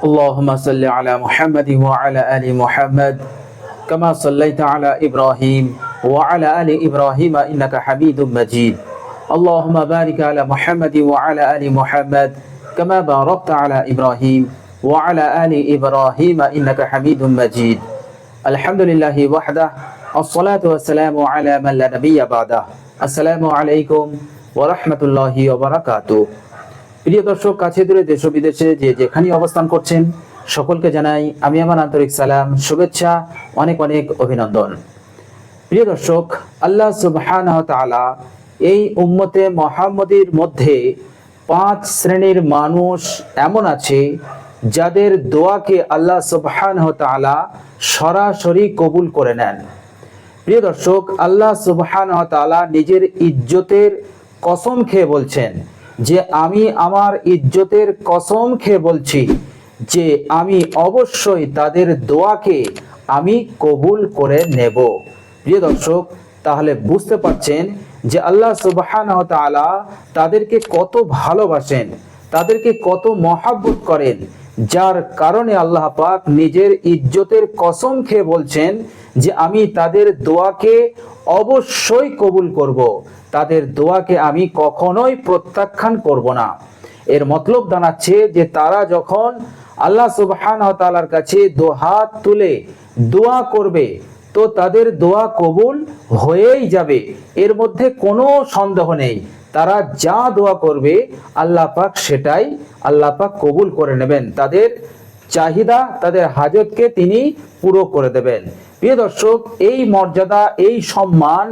اللهم صل على محمد وعلى آل محمد كما صليت على إبراهيم وعلى آل إبراهيم إنك حميد مجيد اللهم بارك على محمد وعلى آل محمد كما باركت على إبراهيم وعلى آل إبراهيم إنك حميد مجيد الحمد لله وحده الصلاة والسلام على من لا نبي بعده السلام عليكم ورحمة الله وبركاته। প্রিয় দর্শক, কাছে দূরে দেশ ও বিদেশে যে যেখানে অবস্থান করছেন সকলকে জানাই আমি আমার আন্তরিক সালাম, শুভেচ্ছা, অনেক অনেক অভিনন্দন। প্রিয় দর্শক, আল্লাহ সুবহানাহু ওয়া তাআলা এই উম্মতে মুহাম্মদীর মধ্যে 5 শ্রেণীর মানুষ এমন আছে যাদের দোয়াকে আল্লাহ সুবহানাহু ওয়া তাআলা সরাসরি কবুল করে নেন। প্রিয় দর্শক, আল্লাহ সুবহানাহু ওয়া তাআলা নিজের ইজ্জতের কসম খেয়ে বলছেন যে আমি আমার ইজ্জতের কসম খেয়ে বলছি যে আমি অবশ্যই তাদের দোয়াকে আমি কবুল করে নেব। প্রিয় দর্শক, তাহলে বুঝতে পারছেন যে আল্লাহ সুবহানাহু ওয়া তাআলা তাদেরকে কত ভালোবাসেন, তাদেরকে কত মহব্বত করেন, যার কারণে আল্লাহ পাক নিজের ইজ্জতের কসম খেয়ে বলছেন যে আমি তাদের দোয়াকে অবশ্যই কবুল করব, তাদের দোয়াকে আমি কখনোই প্রত্যাখ্যান করব না। এর মতলব দাঁড়াচ্ছে যে তারা যখন আল্লাহ সুবহানাহু ওয়া তাআলার কাছে দুহাত তুলে দোয়া করবে তো তাদের দোয়া কবুল হয়েই যাবে, এর মধ্যে কোনো সন্দেহ নেই। তারা যা দোয়া করবে আল্লাহ পাক সেটাই আল্লাহ পাক কবুল করে নেবেন, তাদের চাহিদা, তাদের হাজতকে তিনি পুরো করে দেবেন। প্রিয় দর্শক, এই মর্যাদা, এই সম্মান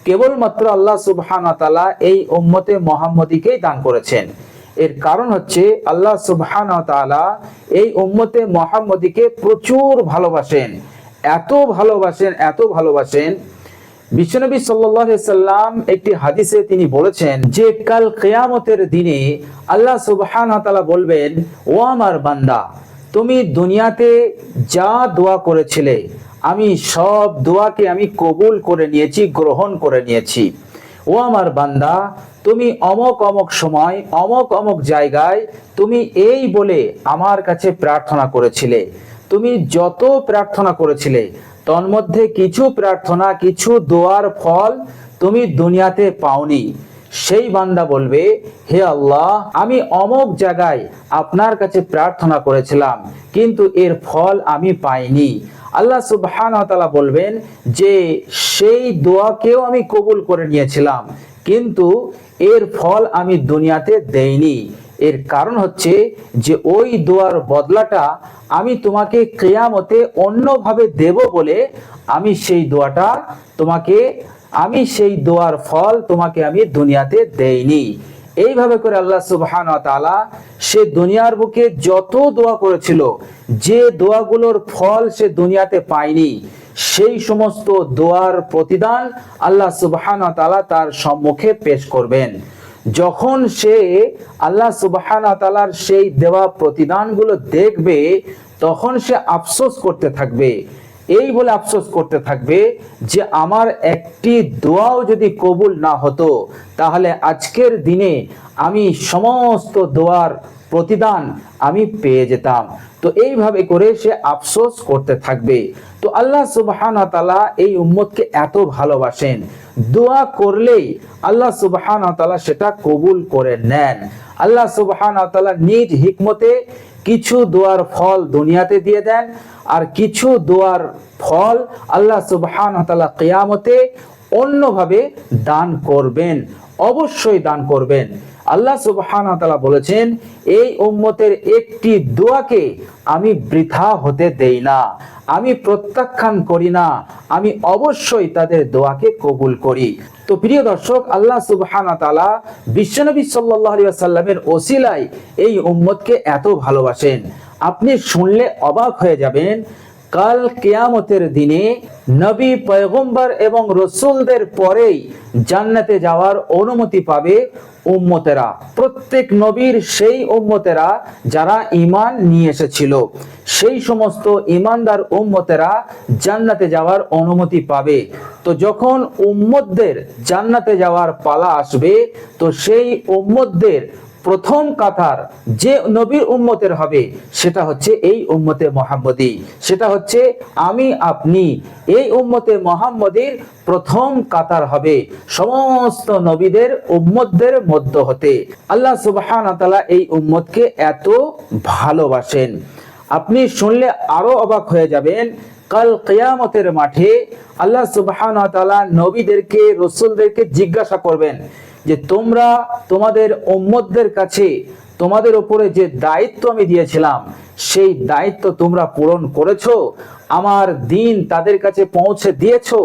কেবলমাত্র আল্লাহ সুবহানাহু ওয়া তাআলা এই উম্মতে মুহাম্মদীকেই দান করেছেন। এর কারণ হচ্ছে আল্লাহ সুবহানাহু ওয়া তাআলা এই উম্মতে মুহাম্মদীকে প্রচুর ভালোবাসেন, এত ভালোবাসেন, এত ভালোবাসেন। বিশ্বনবী সাল্লাল্লাহু আলাইহি সাল্লাম একটি হাদিসে তিনি বলেছেন যে কাল কিয়ামতের দিনে আল্লাহ সুবহানাহু ওয়া তাআলা বলবেন, ও আমার বান্দা, তুমি দুনিয়াতে যা দোয়া করেছিলে আমি সব দোয়াকে আমি কবুল করে নিয়েছি, গ্রহণ করে নিয়েছি। ও আমার বান্দা, তুমি অমক অমক সময় অমক অমক জায়গায় তুমি এই বলে আমার কাছে প্রার্থনা করেছিলে, তুমি যত প্রার্থনা করেছিলে তন্মধ্যে কিছু প্রার্থনা, কিছু দোয়ার ফল তুমি দুনিয়াতে পাওনি। সেই বান্দা বলবে, হে আল্লাহ, আমি অমক জায়গায় আপনার কাছে প্রার্থনা করেছিলাম কিন্তু এর ফল আমি পাইনি। আল্লাহ সুবহানাহু ওয়া তাআলা বলবেন যে সেই দোয়াকেও আমি কবুল করে নিয়েছিলাম কিন্তু এর ফল আমি দুনিয়াতে দেইনি। এর কারণ হচ্ছে যে ওই দোয়ার বদলাটা আমি তোমাকে কিয়ামতে অন্যভাবে দেব বলে আমি সেই দোয়াটা তোমাকে, আমি সেই দোয়ার ফল তোমাকে আমি দুনিয়াতে দেইনি। এইভাবে করে আল্লাহ সুবহানাহু ওয়া তাআলা সে দুনিয়ার বুকে যত দোয়া করেছিল, যে দোয়াগুলোর ফল সে দুনিয়াতে পায়নি, সেই সমস্ত দোয়ার প্রতিদান আল্লাহ সুবহানাহু ওয়া তাআলা তার সম্মুখে পেশ করবেন। যখন সে আল্লাহ সুবহানাহু ওয়া তাআলার সেই দেওয়া প্রতিদানগুলো দেখবে তখন সে আফসোস করতে থাকবে, এই বলে আফসোস করতে থাকবে যে আমার একটি দোয়াও যদি কবুল না হতো তাহলে আজকের দিনে আমি সমস্ত দোয়ার প্রতিদান আমি পেয়ে যেতাম। তো এইভাবে করে সে আফসোস করতে থাকবে। তো আল্লাহ সুবহানাহু ওয়া তাআলা এই উম্মতকে এত ভালোবাসেন, দোয়া করলেই আল্লাহ সুবহানাহু ওয়া তাআলা সেটা কবুল করে নেন। আল্লাহ সুবহানাহু ওয়া তাআলা নিজ হিকমতে কিছু দোয়ার ফল দুনিয়াতে দিয়ে দেন আর কিছু দোয়ার ফল আল্লাহ সুবহানাহু ওয়া তাআলা কিয়ামতে অন্যভাবে দান করবেন, অবশ্যই দান করবেন। আল্লাহ সুবহানাহু ওয়া তাআলা বলেছেন, এই উম্মতের একটি দোয়াকে আমি বৃথা হতে দেই না, আমি প্রত্যাখ্যান করি না, আমি অবশ্যই তাদের দোয়াকে কবুল করি। তো প্রিয় দর্শক, আল্লাহ সুবহানাহু ওয়া তাআলা বিশ্বনবী সাল্লাল্লাহু আলাইহি ওয়াসাল্লামের ওসিলায় এই উম্মতকে এত ভালোবাসেন, আপনি শুনলে অবাক হয়ে যাবেন। কাল কিয়ামতের দিনে নবী, পয়গম্বর এবং রসুলদের পরেই জান্নাতে যাওয়ার অনুমতি পাবে উম্মতেরা, প্রত্যেক নবীর সেই উম্মতেরা যারা ঈমান নিয়ে এসেছিল, সেই সমস্ত ঈমানদার উম্মতেরা জান্নাতে যাওয়ার অনুমতি পাবে। তো যখন উম্মতদের জান্নাতে যাওয়ার পালা আসবে তো সেই উম্মতদের প্রথম কাতার যে নবীর উম্মতের হবে সেটা হচ্ছে এই উম্মতে মুহাম্মদী, সেটা হচ্ছে আমি আপনি। এই উম্মতে মুহাম্মদীর প্রথম কাতার হবে সমস্ত নবীদের উম্মতদের মধ্য হতে। আল্লাহ সুবহানাহু ওয়া তাআলা এই উম্মতকে এত ভালোবাসেন, আপনি শুনলে আরো অবাক হয়ে যাবেন। কাল কিয়ামতের মাঠে আল্লাহ সুবহানাহু ওয়া তাআলা নবীদেরকে, রাসূলদেরকে জিজ্ঞাসা করবেন যে তোমরা তোমাদের উম্মতদের কাছে তোমাদের উপরে যে দায়িত্ব আমি দিয়েছিলাম সেই দায়িত্ব তোমরা পূরণ করেছো? আমার দ্বীন তাদের কাছে পৌঁছে দিয়েছো?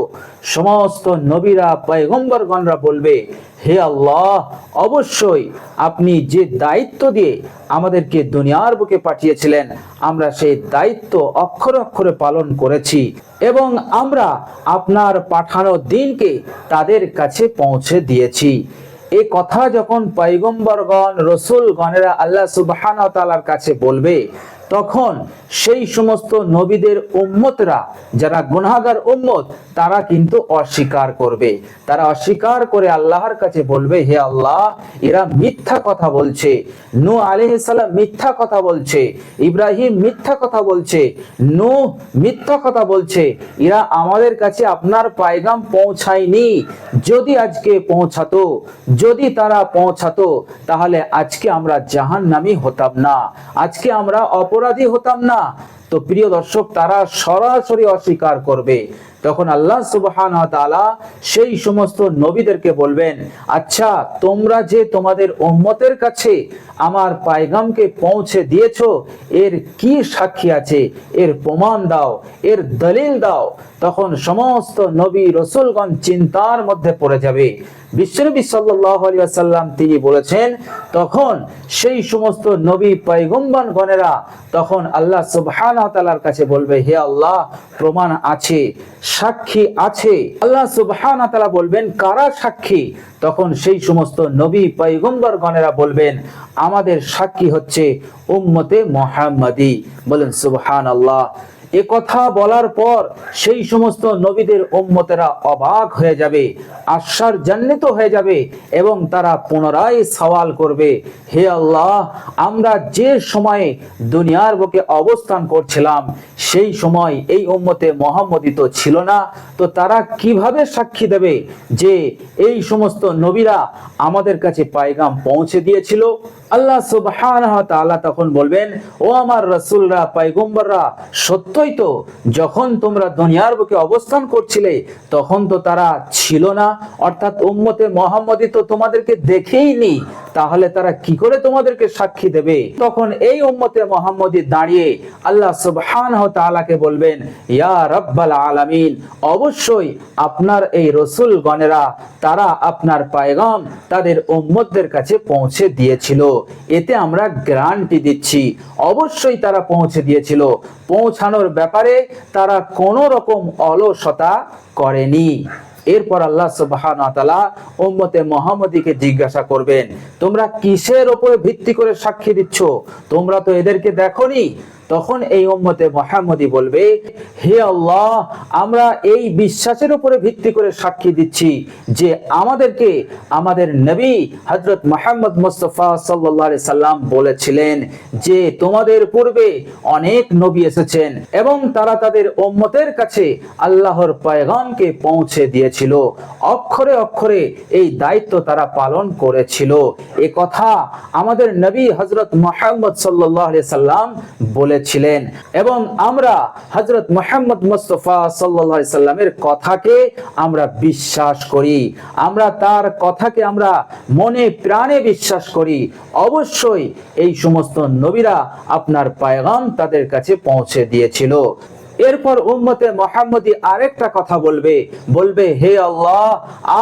সমস্ত নবীরা পয়গম্বরগণরা বলবে, হে আল্লাহ, অবশ্যই আপনি যে দায়িত্ব দিয়ে আমাদেরকে দুনিয়ার বুকে পাঠিয়েছিলেন আমরা সেই দায়িত্ব অক্ষরে অক্ষরে পালন করেছি এবং আমরা আপনার পাঠানো দ্বীনকে তাদের কাছে পৌঁছে দিয়েছি। এই কথা যখন পয়গম্বরগণ, রাসূলগণেরা আল্লাহ সুবহানাহু ওয়া তাআলার কাছে বলবে, তখন সেই সমস্ত নবীদের উম্মতরা যারা গুনাহগার উম্মত তারা কিন্তু অস্বীকার করবে। তারা অস্বীকার করে আল্লাহর কাছে বলবে, হে আল্লাহ, এরা মিথ্যা কথা বলছে, নূহ আলাইহিস সালাম মিথ্যা কথা বলছে, ইব্রাহিম মিথ্যা কথা বলছে, নূহ মিথ্যা কথা বলছে, এরা আমাদের কাছে আপনার পয়গাম পৌঁছায়নি। যদি আজকে পৌঁছাতো, যদি তারা পৌঁছাতো, তাহলে আজকে আমরা জাহান্নামী হতাম না, আজকে আমরা অপরাধী হতাম না। তো প্রিয় দর্শক, তারা সরাসরি অস্বীকার করবে। তখন আল্লাহ সুবহানাহু ওয়া তাআলা সেই সমস্ত নবীদেরকে বলবেন, আচ্ছা তোমরা যে তোমাদের উম্মতের কাছে আমার পয়গামকে পৌঁছে দিয়েছো, এর কি সাক্ষী আছে? এর প্রমাণ দাও, এর দলিল দাও। তখন সমস্ত নবী রাসূলগণ চিন্তার মধ্যে পড়ে যাবে। বিশ্বনবী সাল্লাল্লাহু আলাইহি ওয়াসাল্লাম তিনি বলেছেন, তখন সেই সমস্ত নবী পয়গম্বরগণেরা তখন আল্লাহ সুবহানাহু ওয়া তাআলার কাছে বলবে, হে আল্লাহ, প্রমাণ আছে, সাক্ষী আছে। আল্লাহ সুবহানাহু ওয়া তাআলা বলবেন, কারা সাক্ষী? তখন সেই সমস্ত নবী পয়গম্বরগণেরা বলবেন, আমাদের সাক্ষী হচ্ছে উম্মতে মুহাম্মাদী। বলেন সুবহানাল্লাহ। এ কথা বলার পর সেই সমস্ত নবীদের উম্মতেরা অবাক হয়ে যাবে, আশ্চর্যান্বিত হয়ে যাবে এবং তারা পুনরায় সওয়াল করবে, হে আল্লাহ, আমরা যে সময়ে দুনিয়ার বুকে অবস্থান করছিলাম সেই সময় এই উম্মতে মুহাম্মদী তো ছিল না, তো তারা কিভাবে সাক্ষী দেবে যে এই সমস্ত নবীরা আমাদের কাছে পয়গাম পৌঁছে দিয়েছিল? আল্লাহ সুবহানাহু ওয়া তাআলা তখন বলবেন, ও আমার রাসূলরা, পয়গম্বররা, সত্যই তো যখন তোমরা দুনিয়ার বুকে অবস্থান করছিলে তখন তো তারা ছিল না, অর্থাৎ উম্মতে মুহাম্মদী তো তোমাদেরকে দেখেইনি, তাহলে তারা কি করে তোমাদেরকে সাক্ষী দেবে? তখন এই উম্মতে মুহাম্মদী দাঁড়িয়ে আল্লাহ সুবহানাহু ওয়া তাআলাকে বলবেন, ইয়া রাব্বাল আলামিন, অবশ্যই আপনার এই রাসূলগণেরা তারা আপনার পয়গাম তাদের উম্মতদের কাছে পৌঁছে দিয়েছিল, এতে আমরা গ্যারান্টি দিচ্ছি অবশ্যই তারা পৌঁছে দিয়েছিল। পৌঁছানোর ব্যাপারে তারা কোনো রকম অলসতা করেনি। এরপর আল্লাহ সুবহানাহু ওয়া তাআলা উম্মতে মুহাম্মদীকে জিজ্ঞাসা করবেন, তোমরা কিসের উপরে ভিত্তি করে সাক্ষী দিচ্ছ? তোমরা তো এদেরকে দেখোনি। তখন এই উম্মতে মুহাম্মদী বলবে, হে আল্লাহ, আমরা এই বিশ্বাসের উপরে ভিত্তি করে সাক্ষী দিচ্ছি যে আমাদেরকে আমাদের নবী হযরত মুহাম্মদ মুস্তাফা সাল্লাল্লাহু আলাইহি সাল্লাম বলেছিলেন যে তোমাদের পূর্বে অনেক নবী এসেছেন এবং তারা তাদের উম্মতের কাছে আল্লাহর পয়গামকে পৌঁছে দিয়েছিল, অক্ষরে অক্ষরে এই দায়িত্ব তারা পালন করেছিল। এ কথা আমাদের নবী হযরত মুহাম্মদ সাল্লাল্লাহু আলাইহি সাল্লাম বলেছিলেন এবং আমরা হযরত মুহাম্মদ মুস্তাফা সাল্লাল্লাহু আলাইহি সাল্লামের কথাকে আমরা বিশ্বাস করি, আমরা তার কথাকে আমরা মনে প্রাণে বিশ্বাস করি। অবশ্যই এই সমস্ত নবীরা আপনার পয়গাম তাদের কাছে পৌঁছে দিয়েছিল। এরপর উম্মতে মুহাম্মদী আরেকটা কথা বলবে, হে আল্লাহ,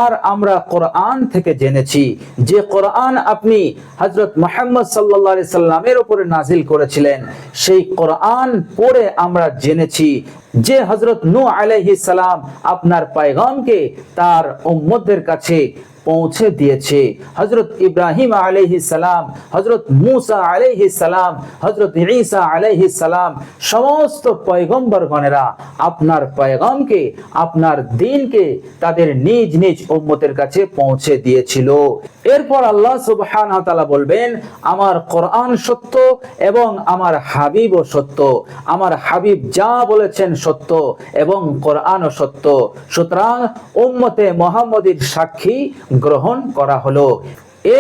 আর আমরা কোরআন থেকে জেনেছি যে কোরআন আপনি হযরত মুহাম্মদ সাল্লাল্লাহু আলাইহি সাল্লামের উপরে নাজিল করেছিলেন, সেই কোরআন পড়ে আমরা জেনেছি যে হযরত নূহ আলাইহিস সালাম আপনার পয়গামকে তার উম্মতদের কাছে পৌঁছে দিয়েছে। হযরত ইব্রাহিম আলাইহিস সালাম, হযরত মুসা আলাইহিস সালাম, হযরত ঈসা আলাইহিস সালাম, সমস্ত পয়গম্বরগণেরা আপনার পয়গামকে, আপনার দ্বীনকে তাদের নিজ নিজ উম্মতের কাছে পৌঁছে দিয়েছিল। এরপর আল্লাহ সুবহানাহু ওয়া তাআলা বলবেন, আমার কোরআন সত্য এবং আমার হাবিবও সত্য। আমার হাবিব যা বলেছেন সত্য এবং কোরআনও সত্য। সুতরাং উম্মতে মুহাম্মদীর সাক্ষী গ্রহণ করা হলো।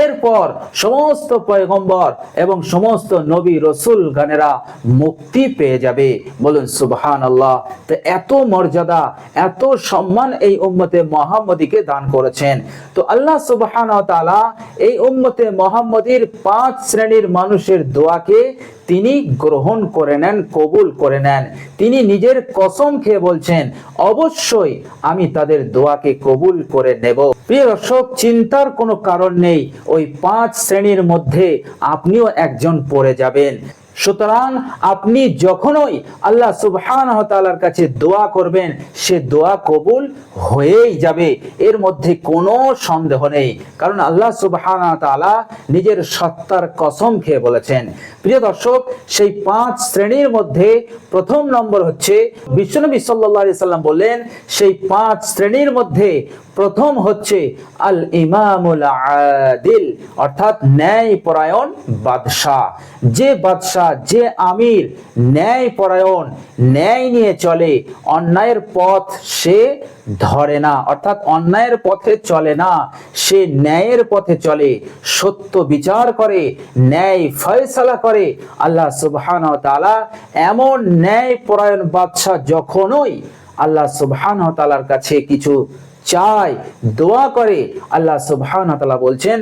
এরপর সমস্ত পয়গম্বর এবং সমস্ত নবী রসুল গানেরা মুক্তি পেয়ে যাবে। বলুন সুবহানাল্লাহ। তো এত মর্যাদা, এত সম্মান এই উম্মতে মুহাম্মদীকে দান করেছেন। তো আল্লাহ সুবহানাহু ওয়া তাআলা এই উম্মতে মুহাম্মদীর 5 শ্রেণীর মানুষের দোয়াকে তিনি গ্রহণ করে নেন, কবুল করে নেন। তিনি নিজের কসম খেয়ে বলছেন, অবশ্যই আমি তাদের দোয়াকে কবুল করে নেব। প্রিয় দর্শক, চিন্তার কোনো কারণ নেই, ওই 5 শ্রেণীর মধ্যে আপনিও একজন পড়ে যাবেন। সুতরাং আপনি যখনই আল্লাহ সুবহানাহু ওয়া তাআলার কাছে দোয়া করবেন, সে দোয়া কবুল হয়েই যাবে, এর মধ্যে কোনো সন্দেহ নেই। কারণ আল্লাহ সুবহানাহু ওয়া তাআলা নিজের সত্তার কসম খেয়ে বলেছেন। প্রিয় দর্শক, সেই 5 শ্রেণীর মধ্যে প্রথম নম্বর হচ্ছে, বিশ্বনবী সাল্লাল্লাহু আলাইহি সাল্লাম বললেন, সেই 5 শ্রেণীর মধ্যে প্রথম হচ্ছে আল ইমামুল আদিল, অর্থাৎ ন্যায়পরায়ণ বাদশাহ। যে বাদশাহ, যে আমির ন্যায়পরায়ণ, ন্যায় নিয়ে চলে, অন্যায়ের পথ সে ধরে না, অর্থাৎ অন্যায়ের পথে চলে না, সে ন্যায়ের পথে চলে, সত্য বিচার করে, ন্যায় ফয়সালা করে। আল্লাহ সুবহানাহু ওয়া তাআলা এমন ন্যায়পরায়ণ বাদশাহ যখনই আল্লাহ সুবহানাহু ওয়া তাআলার কাছে কিছু চায়, দোয়া করে, আল্লাহ সুবহানাহু ওয়া তাআলা বলছেন,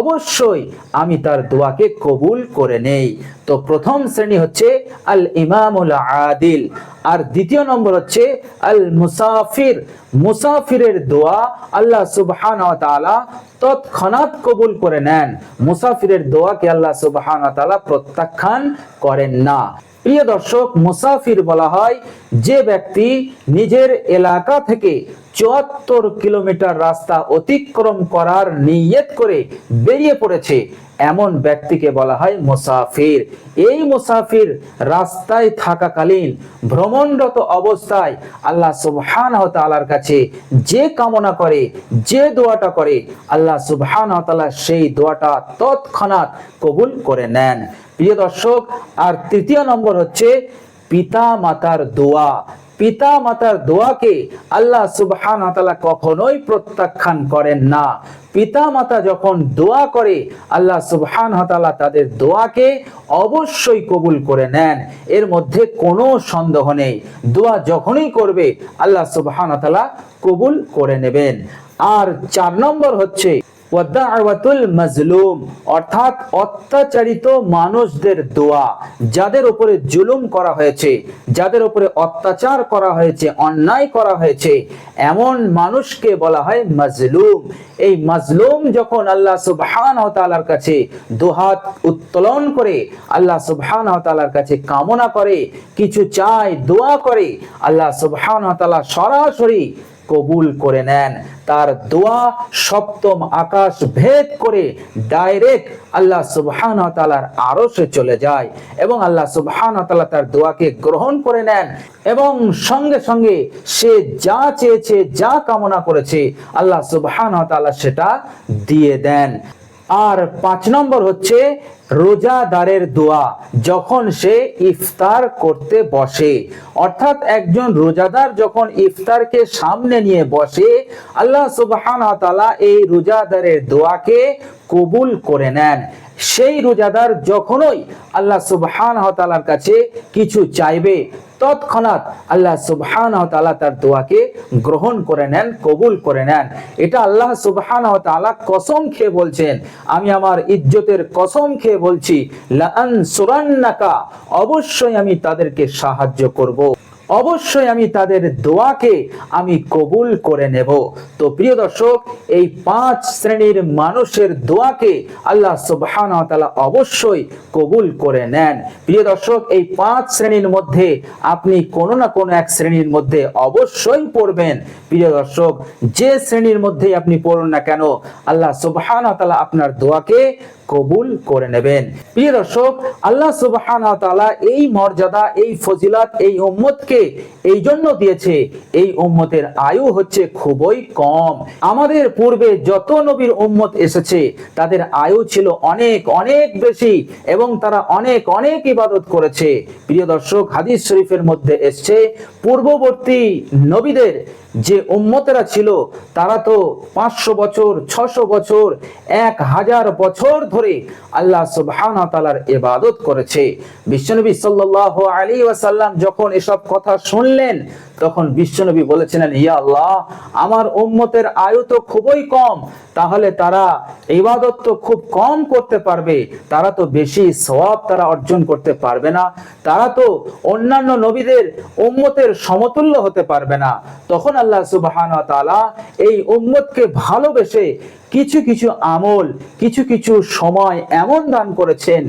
অবশ্যই আমি তার দোয়াকে কবুল করে নেই। তো প্রথম শ্রেণী হচ্ছে আল ইমামুল আদিল। আর দ্বিতীয় নম্বর হচ্ছে আল মুসাফির। মুসাফিরের দোয়া আল্লাহ সুবহানাহু ওয়া তাআলা তৎক্ষণাৎ কবুল করে নেন। মুসাফিরের দোয়াকে আল্লাহ সুবহানাহু ওয়া তাআলা প্রত্যাখ্যান করেন না। প্রিয় দর্শক, মুসাফির বলা হয় যে ব্যক্তি নিজের এলাকা থেকে 74 কিলোমিটার রাস্তা অতিক্রম করার নিয়ত করে বেরিয়ে পড়েছে, এমন ব্যক্তিকে বলা হয় মুসাফির। এই মুসাফির রাস্তায় থাকাকালীন, ভ্রমণরত অবস্থায় আল্লাহ সুবহানাহু ওয়া তাআলার কাছে যে কামনা করে, যে দোয়াটা করে, আল্লাহ সুবহানাহু ওয়া তাআলা সেই দোয়াটা তৎক্ষণাৎ কবুল করে নেন। প্রিয় দর্শক, আর তৃতীয় নম্বর হচ্ছে পিতা মাতার দোয়া। পিতা মাতার দোয়াকে আল্লাহ সুবহানাহু ওয়া তাআলা কখনোই প্রত্যাখ্যান করেন না। পিতা মাতা যখন দোয়া করে, আল্লাহ সুবহানাহু ওয়া তাআলা তাদের দোয়াকে অবশ্যই কবুল করে নেন, এর মধ্যে কোনো সন্দেহ নেই। দোয়া যখনই করবে, আল্লাহ সুবহানাহু ওয়া তাআলা কবুল করে নেবেন। আর 4 নম্বর হচ্ছে ওয়াদাওয়াতুল মাজলুম, অর্থাৎ অত্যাচারিত মানুষদের দোয়া। যাদের উপরে জুলুম করা হয়েছে, যাদের উপরে অত্যাচার করা হয়েছে, অন্যায় করা হয়েছে, এমন মানুষকে বলা হয় মাজলুম। এই মাজলুম যখন আল্লাহ সুবহানাহু ওয়া তাআলার কাছে দুহাত উত্তোলন করে, আল্লাহ সুবহানাহু ওয়া তাআলার কাছে কামনা করে, কিছু চায়, দোয়া করে, আল্লাহ সুবহানাহু ওয়া তাআলা সরাসরি কবুল করে নেন। তার দোয়া সপ্তম আকাশ ভেদ করে ডাইরেক্ট আল্লাহ সুবহানাহু ওয়া তাআলার আরশে চলে যায় এবং আল্লাহ সুবহানাহু ওয়া তাআলা তার দোয়াকে গ্রহণ করে নেন এবং সঙ্গে সঙ্গে সে যা চেয়েছে, যা কামনা করেছে, আল্লাহ সুবহানাহু ওয়া তাআলা সেটা দিয়ে দেন। আর 5 নম্বর হচ্ছে রোজাদারের দোয়া। যখন সে ইফতার করতে বসে, অর্থাৎ একজন রোজাদার যখন ইফতারকে সামনে নিয়ে বসে, আল্লাহ সুবহানাহু ওয়া তাআলা এই রোজাদারের দোয়াকে কবুল করে নেন। সেই রোজাদার যখনই আল্লাহ সুবহানাহু ওয়া তাআলার কাছে কিছু চাইবে, তৎক্ষণাৎ আল্লাহ সুবহানাহু ওয়া তাআলা তার দোয়াকে গ্রহণ করে নেন, কবুল করে নেন। এটা আল্লাহ সুবহানাহু ওয়া তাআলা কসম খেয়ে বলছেন, আমি আমার ইজ্জতের কসম খেয়ে বলছি, লা আনসুরান্নাকা, অবশ্যই আমি তাদেরকে সাহায্য করব। অবশ্যই আমি তাদের দোয়াকে আমি কবুল করে নেব। তো প্রিয় দর্শক, এই 5 শ্রেণীর মানুষের দোয়াকে আল্লাহ সুবহানাহু ওয়া তাআলা অবশ্যই কবুল করে নেন। প্রিয় দর্শক, এই 5 শ্রেণীর মধ্যে আপনি কোনো না কোনো এক শ্রেণীর মধ্যে অবশ্যই পড়বেন। প্রিয় দর্শক, যে শ্রেণীর মধ্যে আপনি পড়ুন না কেন, আল্লাহ সুবহানাহু ওয়া তাআলা আপনার দোয়াকে কবুল করে নেবেন। প্রিয় দর্শক, আল্লাহ সুবহানাহু ওয়া তাআলা এই মর্যাদা, এই ফজিলত এই উম্মতকে এই জন্য দিয়েছে, এই উম্মতের আয়ু হচ্ছে খুবই কম। আমাদের পূর্বে যত নবীর উম্মত এসেছে তাদের আয়ু ছিল অনেক অনেক বেশি এবং তারা অনেক অনেক ইবাদত করেছে। প্রিয় দর্শক, হাদিস শরীফের মধ্যে এসেছে পূর্ববর্তী নবীদের যে উম্মতেরা ছিল তারা তো 500 বছর, 600 বছর, 1000 বছর ধরে আল্লাহ সুবহানাহু ওয়া তাআলার ইবাদত করেছে। বিশ্বনবী সাল্লাল্লাহু আলাইহি ওয়াসাল্লাম যখন এসব কথা শুনলেন তখন বিশ্বনবী বলেছিলেন, ইয়া আল্লাহ, আমার উম্মতের আয়ু তো খুবই কম, তাহলে তারা ইবাদত তো খুব কম করতে পারবে, তারা তো বেশি সওয়াব তারা অর্জন করতে পারবে না, তারা তো অন্যান্য নবীদের উম্মতের সমতুল্য হতে পারবে না। তখন আল্লাহ সুবহানাহু ওয়া তাআলা এই উম্মতকে ভালোবেসে কিছু কিছু আমল, কিছু কিছু সময় এমন দান করেছেন,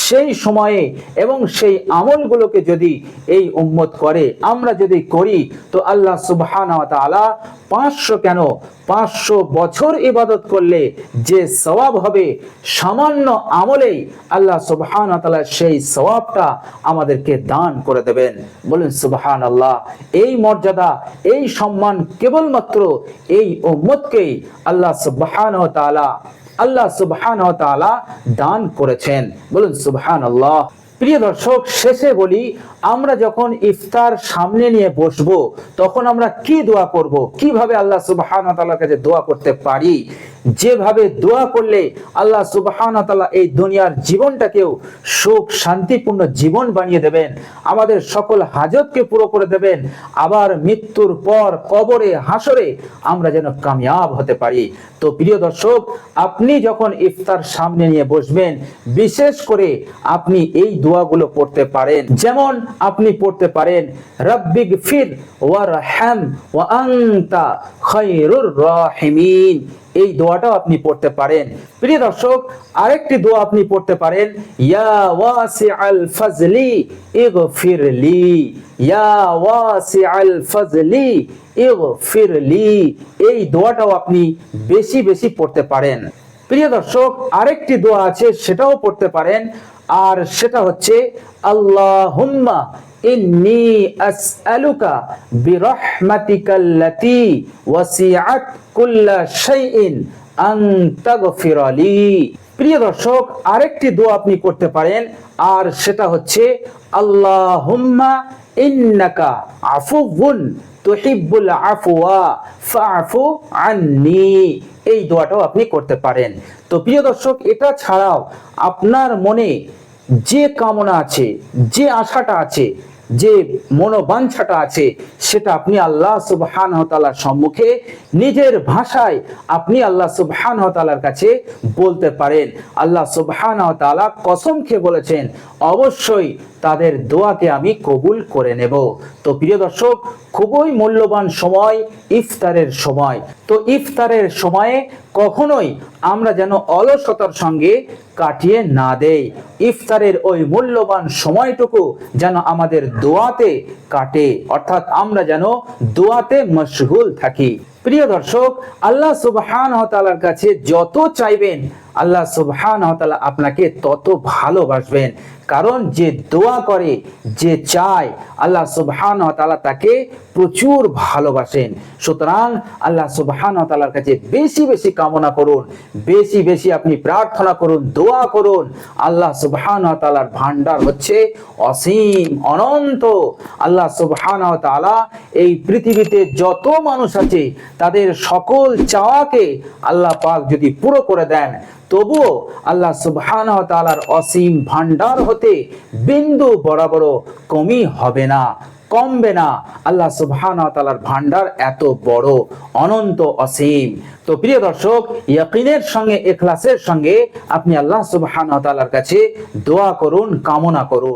সেই সময়ে এবং সেই আমলগুলোকে যদি এই উম্মত করে, আমরা যদি করি, তো আল্লাহ সুবহানাহু ওয়া তাআলা 500 কেন 500 বছর ইবাদত করলে যে সওয়াব হবে, সামান্য আমলেই আল্লাহ সুবহানাহু ওয়া তাআলা সেই সওয়াবটা আমাদেরকে দান করে দেবেন। বলেন সুবহানাল্লাহ। এই মর্যাদা, এই সম্মান কেবলমাত্র এই উম্মতকেই আল্লাহ সুবহানাহু ওয়া তাআলা দান করেছেন। বলুন সুবহানাল্লাহ। প্রিয় দর্শক, শেষে বলি, আমরা যখন ইফতার সামনে নিয়ে বসবো তখন আমরা কি দোয়া করব, কিভাবে আল্লাহ সুবহানাহু ওয়া তাআলার কাছে দোয়া করতে পারি, যেভাবে দোয়া করলে আল্লাহ সুবহানাহু ওয়া তাআলা এই দুনিয়ার জীবনটাকেও সুখ শান্তিপূর্ণ জীবন বানিয়ে দেবেন, আমাদের সকল হাজতকে পুরো করে দেবেন, আবার মৃত্যুর পর কবরে হাসরে আমরা যেন কামিয়াব হতে পারি। তো প্রিয় দর্শক, আপনি যখন ইফতার সামনে নিয়ে বসবেন, বিশেষ করে আপনি এই দোয়াগুলো পড়তে পারেন। যেমন আপনি পড়তে পারেন, রাব্বিগফির ওয়ারহাম ওয়া আনতা খায়রুর রাহিমিন। এই দোয়াটাও আপনি পড়তে পারেন। প্রিয় দর্শক, আরেকটি দোয়া আপনি পড়তে পারেন, ইয়া ওয়াসিআল ফাজলি ইগফিরলি, ইয়া ওয়াসিআল ফাজলি ইগফিরলি। এই দোয়াটাও আপনি বেশি বেশি পড়তে পারেন। প্রিয় দর্শক, আরেকটি দোয়া আছে, সেটাও পড়তে পারেন, আর সেটা হচ্ছে আল্লাহুম্মা ইন্নী আসআলুকা বিরহমাতিকাল্লাতী ওয়াসিআত কুল্লা শাইইন আন তাগফিরালি। প্রিয় দর্শক, আরেকটি দোয়া আপনি করতে পারেন, আর সেটা হচ্ছে আল্লাহুম্মা ইন্নাকা আফুউন তুহিব্বুল আফওয়া ফাআফু আন্নি। এই দোয়াটাও আপনি করতে পারেন। তো প্রিয় দর্শক, এটা ছাড়াও আপনার মনে যে কামনা আছে, যে আশাটা আছে, যে মনোবাঞ্ছাটা আছে, সেটা আপনি আল্লাহ সুবহানাহু ওয়া তাআলার সম্মুখে নিজের ভাষায় আপনি আল্লাহ সুবহানাহু ওয়া তাআলার কাছে বলতে পারেন। আল্লাহ সুবহানাহু ওয়া তাআলা কসম খেয়ে বলেছেন, অবশ্যই তাদের দোয়াকে আমি কবুল করে নেব। তো প্রিয় দর্শক, খুবই মূল্যবান সময় ইফতারের সময়। তো ইফতারের সময়ে কখনোই আমরা যেন অলসতার সঙ্গে কাটিয়ে না দেই। ইফতারের ওই মূল্যবান সময়টুকু যেন আমাদের দোয়াতে কাটে, অর্থাৎ আমরা যেন দোয়াতে মশগুল থাকি। প্রিয় দর্শক, আল্লাহ সুবহানাহু ওয়া তাআলার কাছে যত চাইবেন আল্লাহ সুবহানাহু ওয়া তাআলা আপনাকে তত ভালোবাসবেন। কারণ যে দোয়া করে, যে চায়, আল্লাহ সুবহানাহু ওয়া তাআলা তাকে প্রচুর ভালোবাসেন। সুতরাং আল্লাহ সুবহানাহু ওয়া তাআলার কাছে বেশি বেশি কামনা করুন, বেশি বেশি আপনি প্রার্থনা করুন, দোয়া করুন। আল্লাহ সুবহানাহু ওয়া তাআলার ভান্ডার হচ্ছে অসীম, অনন্ত। আল্লাহ সুবহানাহু ওয়া তাআলা এই পৃথিবীতে যত মানুষ আছে তাদের সকল চাওয়াকে আল্লাহ পাক যদি পুরো করে দেন, তবুও আল্লাহ সুবহানাহু ওয়া তাআলার অসীম ভান্ডার হতে বিন্দু বরাবর কমই হবে না, কমবে না। আল্লাহ সুবহানাহু ওয়া তাআলার ভান্ডার এত বড়, অনন্ত, অসীম। তো প্রিয় দর্শক, ইয়াকিনের সঙ্গে, ইখলাসের সঙ্গে আপনি আল্লাহ সুবহানাহু ওয়া তাআলার কাছে দোয়া করুন, কামনা করুন।